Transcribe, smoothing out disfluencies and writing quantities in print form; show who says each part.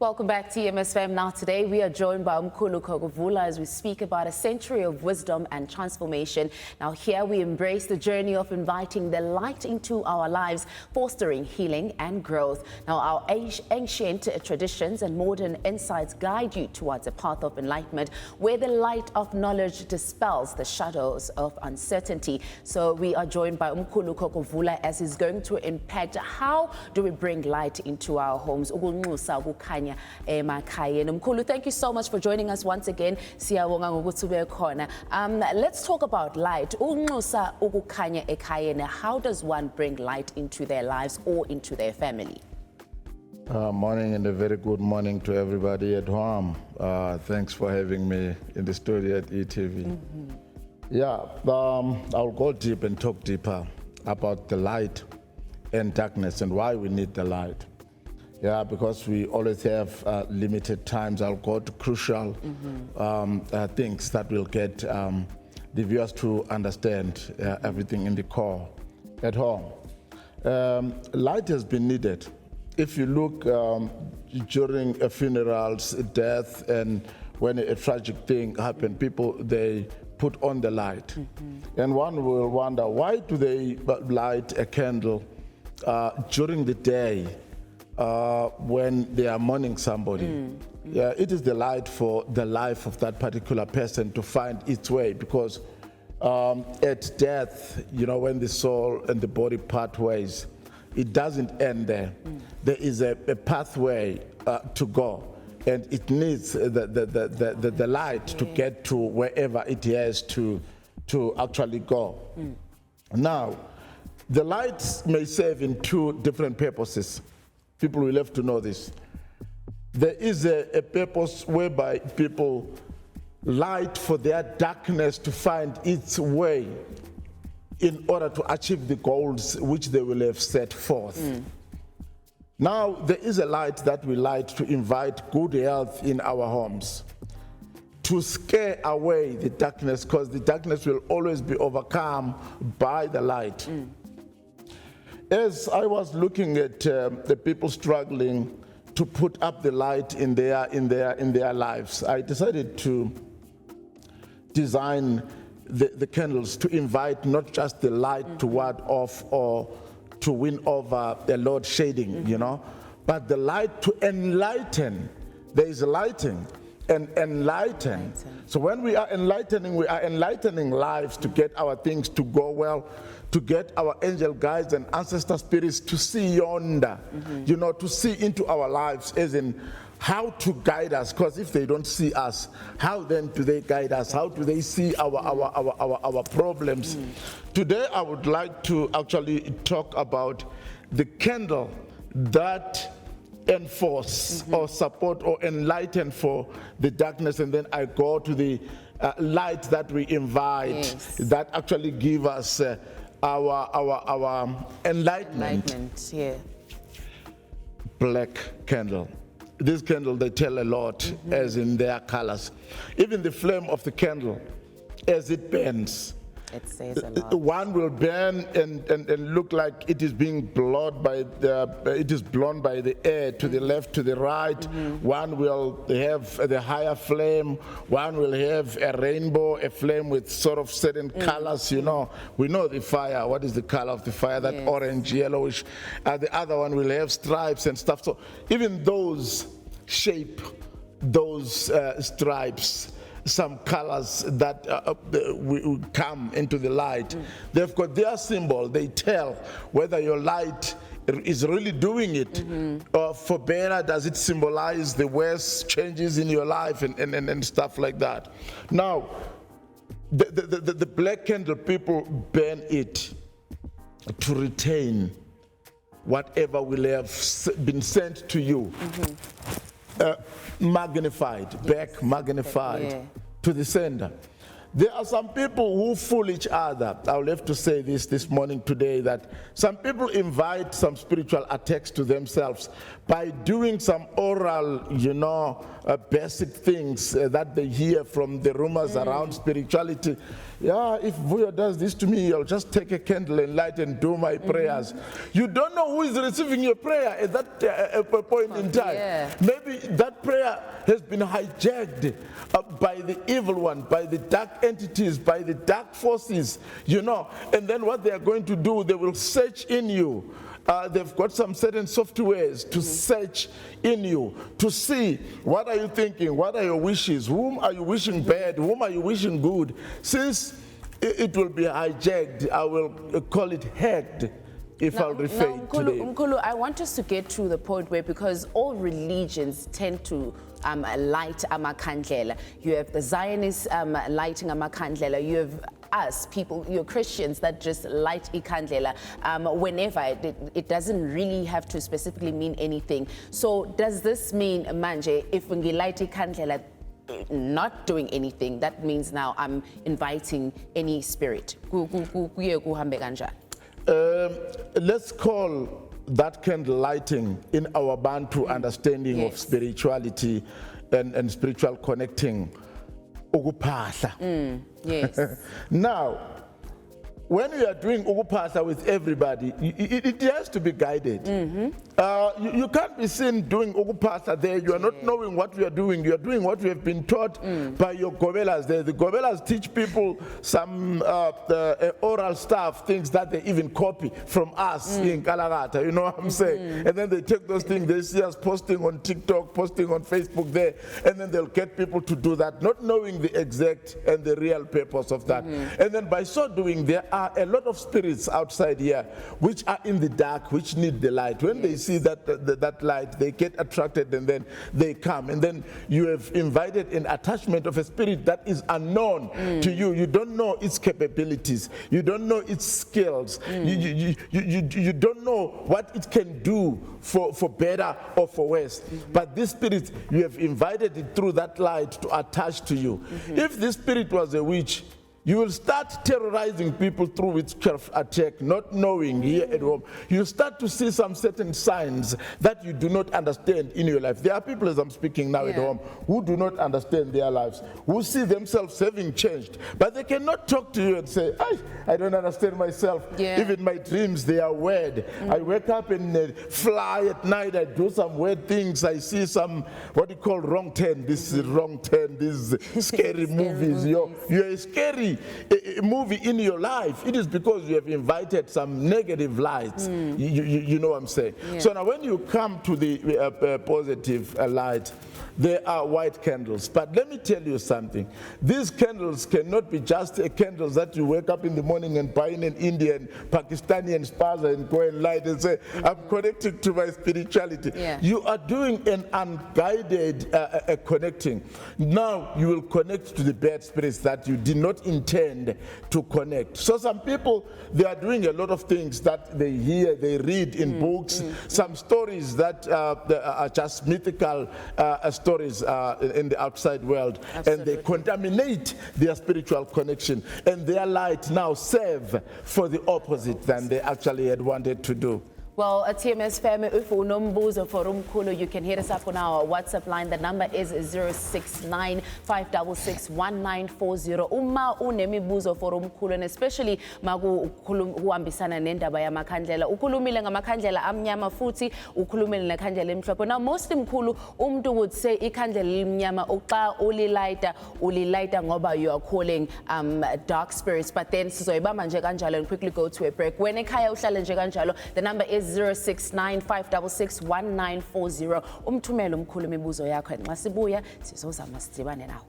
Speaker 1: Welcome back to EMSFM. Now today we are joined by Mkhulu Khokhovula as we speak about a century of wisdom and transformation. Now here we embrace the journey of inviting the light into our lives, fostering healing and growth. Now our ancient traditions and modern insights guide you towards a path of enlightenment where the light of knowledge dispels the shadows of uncertainty. So we are joined by Mkhulu Khokhovula as he's going to impact how do we bring light into our homes. Mkhulu, thank you so much for joining us once again. Let's talk about light. How does one bring light into their lives or into their family?
Speaker 2: Morning and a very good morning to everybody at home. Thanks for having me in the studio at ETV. I'll go deep and talk deeper about the light and darkness and why we need the light. Because we always have limited times. I'll go to crucial things that will get the viewers to understand everything in the core at home. Light has been needed. If you look during funerals, death, and when a tragic thing happens, people, they put on the light. And one will wonder, why do they light a candle during the day when they are mourning somebody? It is the light for the life of that particular person to find its way, because at death, when the soul and the body part ways, it doesn't end there. There is a pathway to go, and it needs the light to get to wherever it has to actually go. Now, the light may serve in two different purposes. People will have to know this. There is a purpose whereby people light for their darkness to find its way in order to achieve the goals which they will have set forth. Now, there is a light that we light to invite good health in our homes, to scare away the darkness, because the darkness will always be overcome by the light. As I was looking at the people struggling to put up the light in their lives, I decided to design the candles to invite not just the light to ward off or to win over the load shading, but the light to enlighten. There is lighting and enlighten. So when we are enlightening lives to get our things to go well, to get our angel guides and ancestor spirits to see yonder, to see into our lives, as in how to guide us. Because if they don't see us, how then do they guide us? How do they see our problems? Today I would like to actually talk about the candle that enforce or support or enlighten for the darkness, and then I go to the light that we invite, that actually give us our enlightenment. Black candle. This candle, they tell a lot, as in their colors. Even the flame of the candle, as it burns,
Speaker 1: it says a lot.
Speaker 2: One will burn and look like it is being blown by the air to the left, to the right. One will have the higher flame. One will have a rainbow, a flame with sort of certain colors. We know the fire. What is the color of the fire? That orange, yellowish. The other one will have stripes and stuff. So even those shape, those stripes, some colors that will come into the light. They've got their symbol. They tell whether your light is really doing it, or for better, does it symbolize the worst changes in your life and stuff like that. Now, the black candle, people burn it to retain whatever will have been sent to you. Magnified, back magnified to the sender. There are some people who fool each other. I'll have to say this morning today, that some people invite some spiritual attacks to themselves by doing some oral, basic things that they hear from the rumors around spirituality. yeah, if Vuyo does this to me, I'll just take a candle and light and do my prayers. You don't know who is receiving your prayer at that point in time.
Speaker 1: Yeah.
Speaker 2: Maybe that prayer has been hijacked by the evil one, by the dark entities, by the dark forces, you know. And then what they are going to do, they will search in you. They've got some certain softwares to search in you, to see what are you thinking, what are your wishes, whom are you wishing bad, whom are you wishing good. Since it will be hijacked, I will call it hacked, if I'll refer today.
Speaker 1: Mkhulu, I want us to get to the point where, because all religions tend to light amakhandlela. You have the Zionists lighting amakhandlela. You have us, people, you're Christians that just light ikhandlela whenever. It doesn't really have to specifically mean anything. So does this mean, manje, if we light ikhandlela, not doing anything, that means now I'm inviting any spirit?
Speaker 2: Let's call that candle lighting in our Bantu understanding of spirituality and spiritual connecting.
Speaker 1: Yes.
Speaker 2: Now, when we are doing ukupasa with everybody, it has to be guided. You can't be seen doing ukupasa there. You are not knowing what we are doing. You are doing what we have been taught by your gobelas there. The gobelas teach people some oral stuff, things that they even copy from us in Kalagata. You know what I'm saying? And then they take those things, they see us posting on TikTok, posting on Facebook there, and then they'll get people to do that, not knowing the exact and the real purpose of that. And then by so doing, there are a lot of spirits outside here which are in the dark, which need the light. When they see that light, they get attracted and then they come. And then you have invited an attachment of a spirit that is unknown to you. You don't know its capabilities. You don't know its skills. You don't know what it can do for better or for worse. But this spirit, you have invited it through that light to attach to you. If this spirit was a witch, you will start terrorizing people through witchcraft attack, not knowing here at home. You start to see some certain signs that you do not understand in your life. There are people, as I'm speaking now at home, who do not understand their lives, who see themselves having changed, but they cannot talk to you and say, I don't understand myself. Even my dreams, they are weird. I wake up and fly at night, I do some weird things, I see some, what you call wrong turn, this is wrong turn, these scary movies. You're a scary movie in your life. It is because you have invited some negative lights. You know what I'm saying? So now when you come to the positive light, there are white candles. But let me tell you something. These candles cannot be just candles that you wake up in the morning and buy in an Indian, Pakistani and spaza and go and light and say, I'm connected to my spirituality. You are doing an unguided connecting. Now you will connect to the bad spirits that you did not intend to connect. So some people, they are doing a lot of things that they hear, they read in books, some stories that are just mythical stories in the outside world. And they contaminate their spiritual connection, and their light now serve for the opposite than they actually had wanted to do.
Speaker 1: Well, a TMS family, if you know for Mkhulu, you can hit us up on our WhatsApp line. The number is 069-566-1940. Uma unemibuzo for Mkhulu, and especially magu uambisana nendaba ya makhandlela. Ukhulumile ngamakhandlela amnyama futhi ukhulumile nekhandlela emhlophe. Now, most Mkhulu, would say ikhandlela emnyama uxa ulilaita ngoba you are calling dark spirits. But then sizoyibamba nje kanjalo and quickly go to a break. When ekhaya uhlale nje kanjalo, the number is 069-566-1940. Umthumelo Mkhulu imibuzo yakho, nxa sibuya sizozama sidibane nawe.